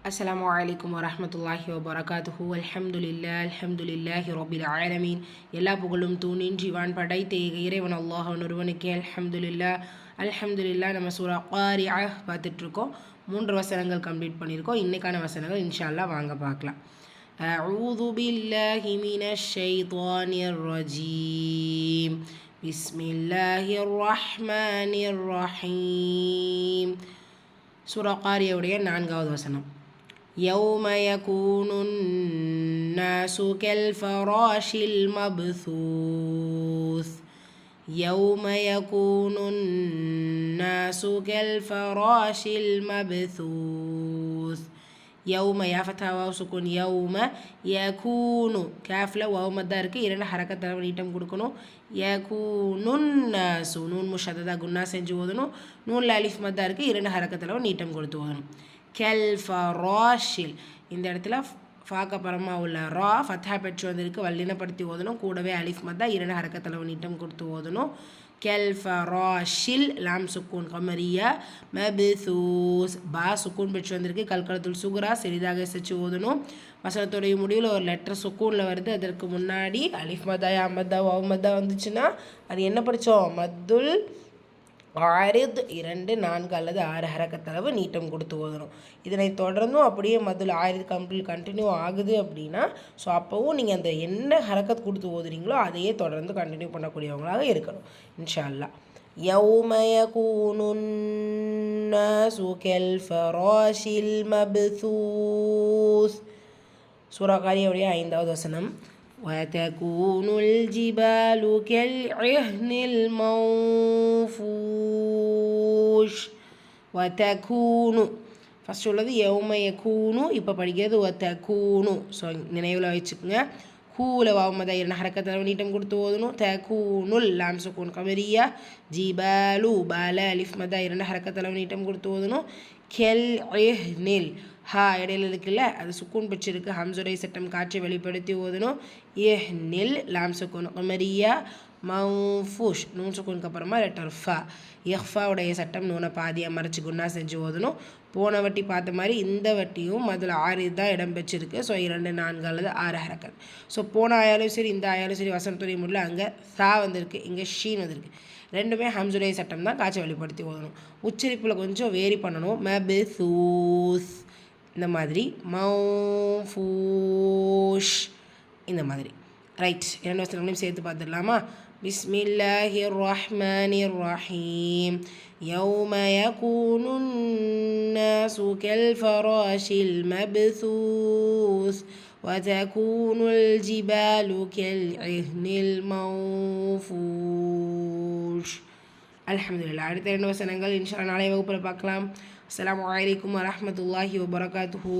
அஸ்ஸலாமு அலைக்கும் வரஹ்மத்துல்லாஹி வபரகாத்துஹு. அல்ஹம்துலில்லாஹி ரப்பில் ஆலமீன். எல்லா புகழும் தூணின்றி வான் படைத்த இறைவன் அல்லாஹ் ஒருவனுக்கே அல்ஹம்துலில்லாஹ். நம்ம சூரா காரிஆ பார்த்துட்ருக்கோம். 3 வசனங்கள் கம்ப்ளீட் பண்ணியிருக்கோம். இன்றைக்கான வசனங்கள் இன்ஷா அல்லாஹ் வாங்க பார்க்கலாம். அஊது பில்லாஹி மினஷ் ஷைத்தானிர் ரஜீம். பிஸ்மில்லாஹிர் ரஹ்மானிர் ரஹீம். சூரா காரியாவுடைய 4வது வசனம். يوم يكون الناس كالفراش المبثوث. يوم يكون الناس كالفراش المبثوث. يوم يا فتحة واو سكون. يوم يكون كافல واو மத்தா இருக்கு. 2 ஹரக்கத் நீட்டம் கொடுக்கணும். يكون الناس நூன் முஷத்ததா குன்னா செஞ்சு ஓதணும். நூன்ல அலிஃப் மத்தா இருக்கு. 2 ஹரக்கத் நீட்டம் கொடுத்து ஓதணும். கல்ஃபராஷில் இந்த இடத்துல ஃபாக்க பரமா உள்ள ரா ஃபத்ஹா பெற்று வந்திருக்கு. வல்லினப்படுத்தி ஓதணும். கூடவே அலிஃப் மத்தா 2 ஹரக்கத் நீட்டம் கொடுத்து ஓதணும். கல்ஃபராஷில் லாம் சுக்கூன் கமரியா மபிசூஸ் பா சுக்கூன் பெற்று வந்திருக்கு. கல்கலத்துல் சுகுரா சிறிதாக செச்சு ஓதணும். வசனத்துடைய முடிவில் ஒரு லெட்டர் சுக்கூனில் வருது. அதற்கு முன்னாடி அலிஃப் மத்தா யா மத்தா வாவ் மத்தா வந்துச்சுன்னா அது என்ன படித்தோம்? மத்துல் ஆரித் 2, 4 அல்லது 6 ஹரக்கத்தளவு நீட்டம் கொடுத்து ஓதணும். இதனை தொடர்ந்தும் அப்படியே மதுல் ஆரித் கண்டினியூ ஆகுது அப்படின்னா ஸோ அப்போவும் நீங்கள் அந்த என்ன ஹரக்கத் கொடுத்து ஓதுறீங்களோ அதையே தொடர்ந்து கண்டினியூ பண்ணக்கூடியவங்களாக இருக்கணும் இன்ஷா அல்லாஹ். يوم يكون الناس كالفراش المبثوث. சூரா காரியாவுடைய 5வது வசனம். وتكون الجبال كالعهن المنفوش. وتكون ஃபஸ்ட் உள்ளது யௌம யகூனு. இப்போ படிக்கிறது வதகூனு. ஸோ நினைவில் வச்சுக்கோங்க. கூல வாமதா 2 ஹரக்கத் நீட்டம் கொடுத்து ஓதணும். தகூனுல் லாம் சுக்கூன் கமரியா. ஜிபாலு பால அலிஃப் மதா 2 ஹரக்கத் நீட்டம் கொடுத்து ஓதணும். கெல் இஹ்னில் ஹா இடையில இருக்குல்ல அது சுக்கூன் பெற்றிருக்கு. ஹம்சுரை சட்டம் காட்சி வெளிப்படுத்தி ஓதணும். இஹ்னில் லாம் சுக்கூன் கமரியா மவுஃபூஷ் நூன் சுக்கூனுக்கு அப்புறமா லெட்டர் ஃபா. இஹ்ஃபாவுடைய சட்டம் நூனை பாதியாக மறைச்சி குன்னா செஞ்சு ஓதணும். போன வட்டி பார்த்த மாதிரி இந்த வட்டியும் அதில் 6 தான் இடம் பெற்றிருக்கு. ஸோ 2, 4 அல்லது 6 ஹரக்கத். ஸோ போன ஆயாலும் சரி இந்த ஆயாலும் சரி வசனத்துறை முடியல அங்கே சா வந்திருக்கு, இங்கே ஷீன் வந்திருக்கு. ரெண்டுமே ஹம்சுரை சட்டம் தான் காட்சி வெளிப்படுத்தி ஓதணும். உச்சரிப்பில் கொஞ்சம் வேரி பண்ணணும். மபிசூஸ் இந்த மாதிரி, மௌஃபூஷ் இந்த மாதிரி. ரைட், 2 வசனங்களையும் சேர்த்து பார்த்துடலாமா? பிஸ்மில்லாஹிர் ரஹ்மானிர் ரஹீம். يوم يكون الناس كالفراش المبثوث وتكون الجبال كالعهن المنفوش. அல்ஹம்துலில்லாஹ். அடுத்த 2 வசனங்கள் இன்ஷா அல்லாஹ் நாளை வகுப்பில் பார்க்கலாம். அஸ்ஸலாமு அலைக்கும் வரஹ்மத்துல்லாஹி வபரகாத்துஹு.